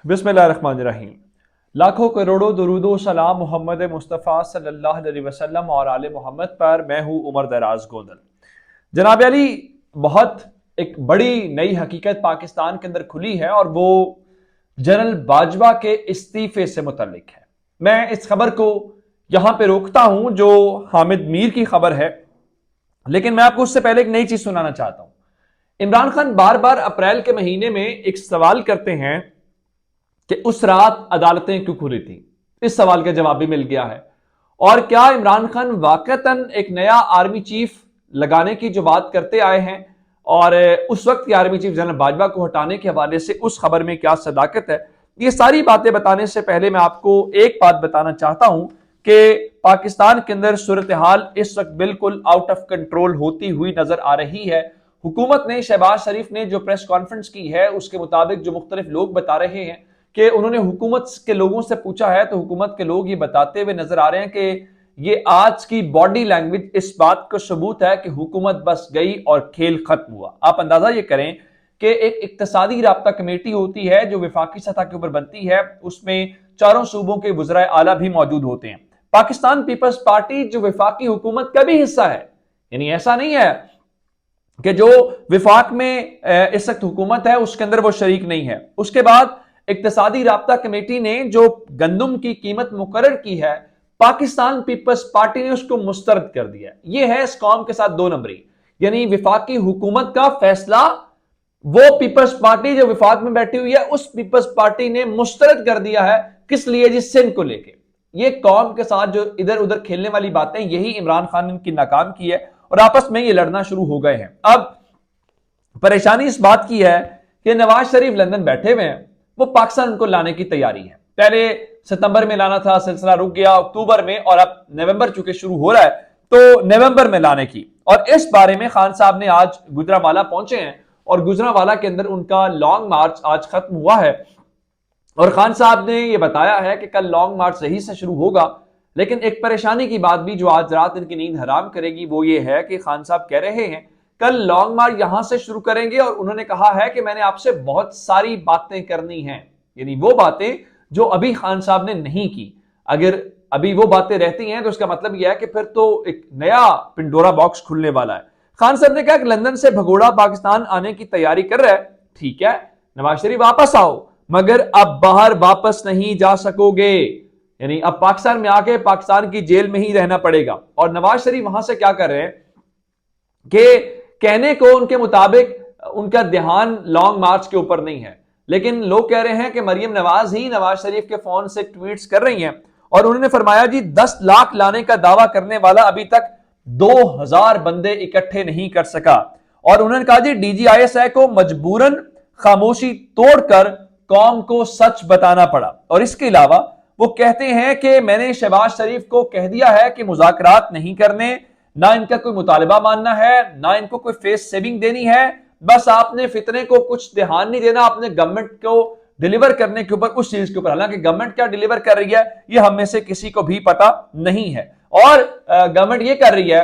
बिस्मिल्लाहिर्रहमानिर्रहीम। लाखों करोड़ों दुरूदो सलाम मोहम्मद मुस्तफ़ा सल्लल्लाहु अलैहि वसल्लम और आले मोहम्मद पर। मैं हूँ उमर दराज गोंदल। जनाब अली, बहुत एक बड़ी नई हकीकत पाकिस्तान के अंदर खुली है और वो जनरल बाजवा के इस्तीफे से मुतल्लिक है। मैं इस खबर को यहां पे रोकता हूं जो हामिद मीर की खबर है, लेकिन मैं आपको उससे पहले एक नई चीज सुनाना चाहता हूं। इमरान खान बार बार अप्रैल के महीने में एक सवाल करते हैं कि उस रात अदालतें क्यों खुली थी। इस सवाल का जवाब भी मिल गया है। और क्या इमरान खान वाकईतन एक नया आर्मी चीफ लगाने की जो बात करते आए हैं और उस वक्त की आर्मी चीफ जनरल बाजवा को हटाने के हवाले से उस खबर में क्या सदाकत है, ये सारी बातें बताने से पहले मैं आपको एक बात बताना चाहता हूं कि पाकिस्तान के अंदर सूरत हाल इस वक्त बिल्कुल आउट ऑफ कंट्रोल होती हुई नजर आ रही है। हुकूमत ने, शहबाज शरीफ ने जो प्रेस कॉन्फ्रेंस की है उसके मुताबिक जो मुख्तलिफ लोग बता रहे हैं कि उन्होंने हुकूमत के लोगों से पूछा है, तो हुकूमत के लोग ये बताते हुए नजर आ रहे हैं कि ये आज की बॉडी लैंग्वेज इस बात का सबूत है कि हुकूमत बस गई और खेल खत्म हुआ। आप अंदाजा ये करें कि एक इक्तिसादी राब्ता कमेटी होती है जो विफाकी सतह के ऊपर बनती है, उसमें चारों सूबों के वज़राए आला भी मौजूद होते हैं। पाकिस्तान पीपल्स पार्टी जो विफाकी हुकूमत का भी हिस्सा है, यानी ऐसा नहीं है कि जो विफाक में इस वक्त हुकूमत है उसके अंदर वो शरीक नहीं है। उसके बाद इक्तिसादी राब्ता कमेटी ने जो गंदम की कीमत मुकर्रर की है, पाकिस्तान पीपल्स पार्टी ने उसको मुस्तरद कर दिया। यह है इस कौम के साथ दो नंबरी, यानी विफाकी हुकूमत का फैसला वो पीपल्स पार्टी जो विफाक में बैठी हुई है उस पीपल्स पार्टी ने मुस्तरद कर दिया है। किस लिए जी? सिंध को लेके। ये कौम के साथ जो इधर उधर खेलने वाली बातें, यही इमरान खान ने इनकी नाकाम की है और आपस में ये लड़ना शुरू हो गए हैं। अब परेशानी इस बात की है कि नवाज शरीफ लंदन बैठे हुए हैं, वो पाकिस्तान उनको लाने की तैयारी है। पहले सितंबर में लाना था, सिलसिला रुक गया अक्टूबर में, और अब नवंबर चूंकि शुरू हो रहा है तो नवंबर में लाने की। और इस बारे में खान साहब ने आज गुजरावाला पहुंचे हैं और गुजरावाला के अंदर उनका लॉन्ग मार्च आज खत्म हुआ है। और खान साहब ने यह बताया है कि कल लॉन्ग मार्च सही से शुरू होगा, लेकिन एक परेशानी की बात भी जो आज रात इनकी नींद हराम करेगी वो ये है कि खान साहब कह रहे हैं कल लॉन्ग मार्च यहां से शुरू करेंगे और उन्होंने कहा है कि मैंने आपसे बहुत सारी बातें करनी हैं, यानी वो बातें जो अभी खान साहब ने नहीं की। अगर अभी वो बातें रहती हैं तो उसका मतलब यह है कि फिर तो एक नया पिंडोरा बॉक्स खुलने वाला है। खान साहब ने कहा कि लंदन से भगोड़ा पाकिस्तान आने की तैयारी कर रहा है, ठीक है नवाज शरीफ वापस आओ, मगर अब बाहर वापस नहीं जा सकोगे, यानी अब पाकिस्तान में आके पाकिस्तान की जेल में ही रहना पड़ेगा। और नवाज शरीफ वहां से क्या कर रहे हैं कि कहने को उनके मुताबिक उनका ध्यान लॉन्ग मार्च के ऊपर नहीं है, लेकिन लोग कह रहे हैं कि मरियम नवाज ही नवाज शरीफ के फोन से ट्वीट्स कर रही हैं और उन्होंने फरमाया जी 10 लाख लाने का दावा करने वाला अभी तक 2000 बंदे इकट्ठे नहीं कर सका। और उन्होंने कहा जी DGISI को मजबूरन खामोशी तोड़कर कौम को सच बताना पड़ा। और इसके अलावा वो कहते हैं कि मैंने शहबाज शरीफ को कह दिया है कि मुज़ाकरात नहीं करने, ना इनका कोई मुतालबा मानना है, ना इनको कोई फेस सेविंग देनी है, बस आपने फितने को कुछ ध्यान नहीं देना, आपने गवर्नमेंट को डिलीवर करने के ऊपर उस चीज के ऊपर। हालांकि गवर्नमेंट क्या डिलीवर कर रही है ये हम में से किसी को भी पता नहीं है। और गवर्नमेंट ये कर रही है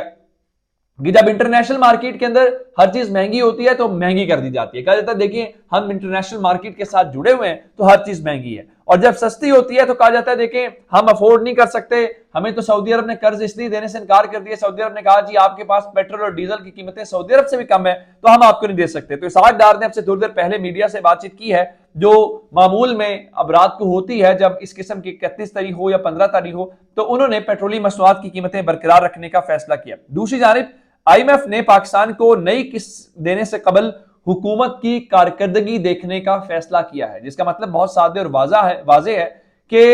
कि जब इंटरनेशनल मार्केट के अंदर हर चीज महंगी होती है तो महंगी कर दी जाती है। कहा जाता है देखिए हम इंटरनेशनल मार्केट के साथ जुड़े हुए हैं तो हर चीज महंगी है, और जब सस्ती होती है तो कहा जाता है देखिए हम अफोर्ड नहीं कर सकते, हमें तो सऊदी अरब ने कर्ज इसलिए देने से इनकार कर दिया, सऊदी अरब ने कहा जी आपके पास पेट्रोल और डीजल की कीमतें सऊदी अरब से भी कम है तो हम आपको नहीं दे सकते। तो इसाक डार ने आपसे थोड़ी देर पहले मीडिया से बातचीत की है जो मामूल में अब रात को होती है जब इस किस्म की 31 तारीख हो या 15 तारीख हो, तो उन्होंने पेट्रोलियम मसनूआत की कीमतें बरकरार रखने का फैसला किया। दूसरी जानिब IMF ने पाकिस्तान को नई किस्त देने से कबल हुकूमत की कारकर्दगी देखने का फैसला किया है, जिसका मतलब बहुत सादे और वाज़े है कि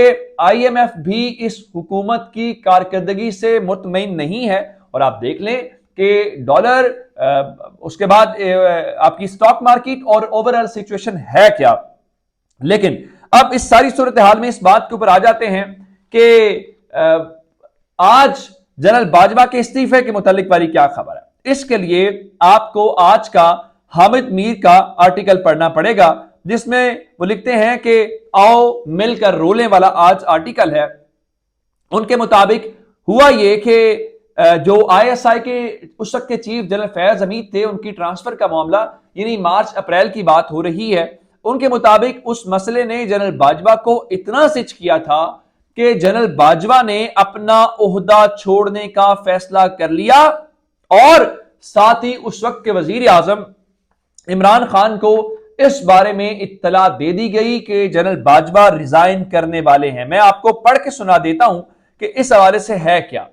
IMF भी इस हुकूमत की कारकर्दगी से मुतमईन नहीं है। और आप देख लें कि डॉलर, उसके बाद आपकी स्टॉक मार्केट और ओवरऑल सिचुएशन है क्या। लेकिन अब इस सारी सूरत हाल में इस बात के ऊपर आ जाते हैं कि आज जनरल बाजवा के इस्तीफे के मुतालिक वाली क्या खबर है। इसके लिए आपको आज का हामिद मीर का आर्टिकल पढ़ना पड़ेगा जिसमें वो लिखते हैं कि आओ मिलकर रोलें वाला आज आर्टिकल है। उनके मुताबिक हुआ ये कि जो ISI के उस वक्त के चीफ जनरल फैज हमीद थे, उनकी ट्रांसफर का मामला, यानी मार्च अप्रैल की बात हो रही है, ان کے مطابق اس مسئلے نے جنرل باجوہ کو اتنا سچ کیا تھا کہ جنرل باجوہ نے اپنا عہدہ چھوڑنے کا فیصلہ کر لیا اور ساتھ ہی اس وقت کے وزیر اعظم عمران خان کو اس بارے میں اطلاع دے دی گئی کہ جنرل باجوہ ریزائن کرنے والے ہیں۔ میں آپ کو پڑھ کے سنا دیتا ہوں کہ اس حوالے سے ہے کیا۔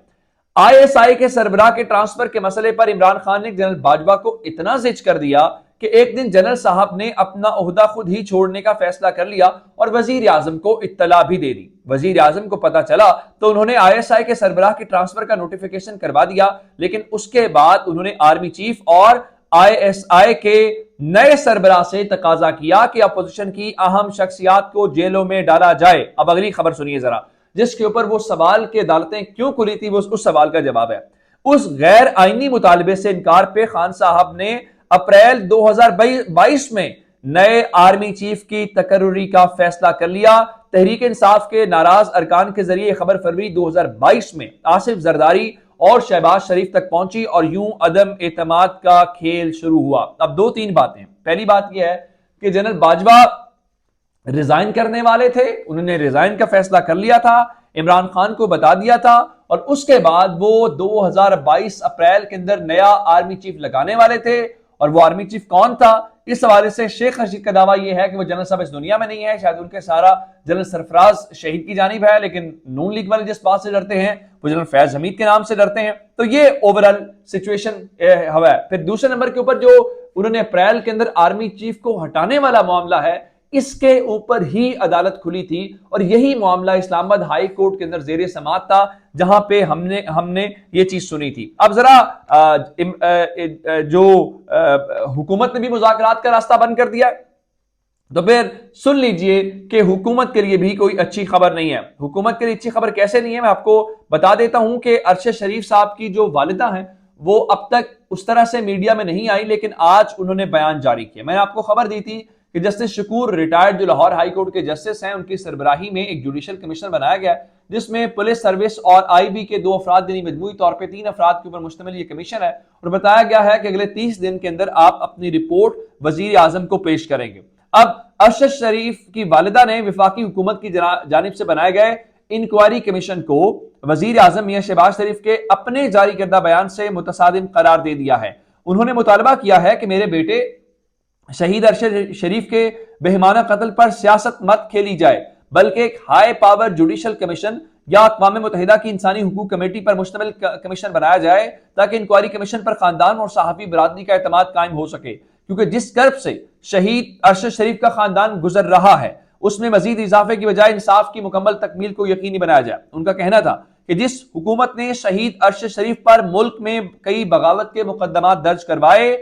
آئی ایس آئی کے سربراہ کے ٹرانسفر کے مسئلے پر عمران خان نے جنرل باجوہ کو اتنا زج کر دیا کہ ایک دن جنرل صاحب نے اپنا عہدہ خود ہی چھوڑنے کا فیصلہ کر لیا اور وزیر اعظم کو اطلاع بھی دے دی۔ وزیر اعظم کو پتا چلا تو انہوں نے آئی ایس آئی کے سربراہ کے ٹرانسفر کا نوٹیفیکیشن کروا دیا، لیکن اس کے بعد انہوں نے آرمی چیف اور آئی ایس آئی کے نئے سربراہ سے تقاضا کیا کہ اپوزیشن کی اہم شخصیات کو جیلوں میں ڈالا جائے۔ اب اگلی خبر سنیے ذرا، جس کے اوپر وہ سوال کہ عدالتیں کیوں کھلی تھی، وہ اس سوال کا جواب ہے۔ اس غیر آئینی مطالبے سے انکار پہ خان صاحب نے اپریل 2022 میں نئے آرمی چیف کی تقرری کا فیصلہ کر لیا۔ تحریک انصاف کے ناراض ارکان کے ذریعے خبر فروری 2022 میں آصف زرداری اور شہباز شریف تک پہنچی اور یوں عدم اعتماد کا کھیل شروع ہوا۔ اب دو تین باتیں، پہلی بات یہ ہے کہ جنرل باجوہ ریزائن کرنے والے تھے، انہوں نے ریزائن کا فیصلہ کر لیا تھا، عمران خان کو بتا دیا تھا، اور اس کے بعد وہ 2022 اپریل کے اندر نیا آرمی چیف لگانے والے تھے۔ اور وہ آرمی چیف کون تھا؟ اس حوالے سے شیخ رشید کا دعویٰ یہ ہے کہ وہ جنرل صاحب اس دنیا میں نہیں ہے، شاید ان کے سارا جنرل سرفراز شہید کی جانب ہے، لیکن نون لیگ والے جس بات سے ڈرتے ہیں وہ جنرل فیض حمید کے نام سے ڈرتے ہیں۔ تو یہ اوورال سچویشن ہوا ہے۔ پھر دوسرے نمبر کے اوپر جو انہوں نے اپریل کے اندر آرمی چیف کو ہٹانے والا معاملہ ہے، اس کے اوپر ہی عدالت کھلی تھی، اور یہی معاملہ اسلام آباد ہائی کورٹ کے اندر زیر سماعت تھا، جہاں پہ ہم نے یہ چیز سنی تھی۔ اب ذرا جو حکومت نے بھی مذاکرات کا راستہ بند کر دیا ہے، تو پھر سن لیجئے کہ حکومت کے لیے بھی کوئی اچھی خبر نہیں ہے۔ حکومت کے لیے اچھی خبر کیسے نہیں ہے، میں آپ کو بتا دیتا ہوں کہ ارشد شریف صاحب کی جو والدہ ہیں وہ اب تک اس طرح سے میڈیا میں نہیں آئی، لیکن آج انہوں نے بیان جاری کیا۔ میں نے آپ کو خبر دی تھی کہ جسٹس شکور ریٹائرڈ جو لاہور ہائی کورٹ کے جسٹس ہیں، ان کی سربراہی میں ایک جوڈیشل کمیشن بنایا گیا ہے، جس میں پولیس سروس اور آئی بی کے 2 افراد، یعنی مجموعی طور پہ 3 افراد کے اوپر مشتمل یہ کمیشن ہے، اور بتایا گیا ہے کہ اگلے 30 دن کے اندر آپ اپنی رپورٹ وزیر اعظم کو پیش کریں گے۔ اب ارشد شریف کی والدہ نے وفاقی حکومت کی جانب سے بنائے گئے انکوائری کمیشن کو وزیر اعظم میاں شہباز شریف کے اپنے جاری کردہ بیان سے متصادم قرار دے دیا ہے۔ انہوں نے مطالبہ کیا ہے کہ میرے بیٹے شہید ارشد شریف کے بہیمانہ قتل پر سیاست مت کھیلی جائے، بلکہ ایک ہائی پاور جوڈیشل کمیشن یا اقوام متحدہ کی انسانی حقوق کمیٹی پر مشتمل کمیشن بنایا جائے، تاکہ انکوائری کمیشن پر خاندان اور صحافی برادری کا اعتماد قائم ہو سکے، کیونکہ جس کرب سے شہید ارشد شریف کا خاندان گزر رہا ہے، اس میں مزید اضافے کی بجائے انصاف کی مکمل تکمیل کو یقینی بنایا جائے۔ ان کا کہنا تھا کہ جس حکومت نے شہید ارشد شریف پر ملک میں کئی بغاوت کے مقدمات درج کروائے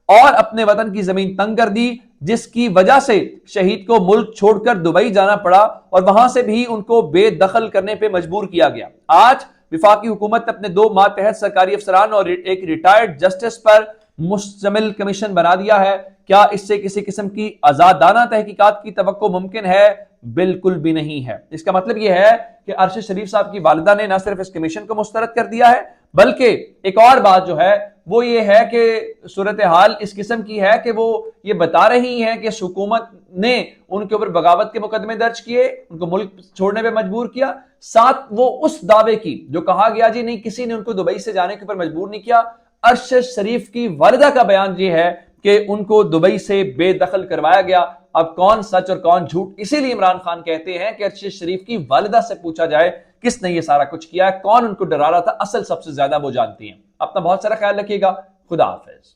اور اپنے وطن کی زمین تنگ کر دی، جس کی وجہ سے شہید کو ملک چھوڑ کر دبئی جانا پڑا اور وہاں سے بھی ان کو بے دخل کرنے پہ مجبور کیا گیا، آج وفاقی حکومت نے اپنے 2 ماتحت سرکاری افسران اور ایک ریٹائرڈ جسٹس پر مشتمل کمیشن بنا دیا ہے۔ کیا اس سے کسی قسم کی آزادانہ تحقیقات کی توقع ممکن ہے؟ بالکل بھی نہیں ہے۔ اس کا مطلب یہ ہے کہ ارشد شریف صاحب کی والدہ نے نہ صرف اس کمیشن کو مسترد کر دیا ہے، بلکہ ایک اور بات جو ہے وہ یہ ہے کہ صورتحال اس قسم کی ہے کہ وہ یہ بتا رہی ہیں کہ اس حکومت نے ان کے اوپر بغاوت کے مقدمے درج کیے، ان کو ملک چھوڑنے پہ مجبور کیا، ساتھ وہ اس دعوے کی جو کہا گیا جی نہیں کسی نے ان کو دبئی سے جانے کے اوپر مجبور نہیں کیا، ارشد شریف کی والدہ کا بیان یہ ہے کہ ان کو دبئی سے بے دخل کروایا گیا۔ اب کون سچ اور کون جھوٹ، اسی لیے عمران خان کہتے ہیں کہ ارشد شریف کی والدہ سے پوچھا جائے کس نے یہ سارا کچھ کیا ہے، کون ان کو ڈرا رہا تھا، اصل سب سے زیادہ وہ جانتی ہیں۔ اپنا بہت سارا خیال رکھیے گا، خدا حافظ۔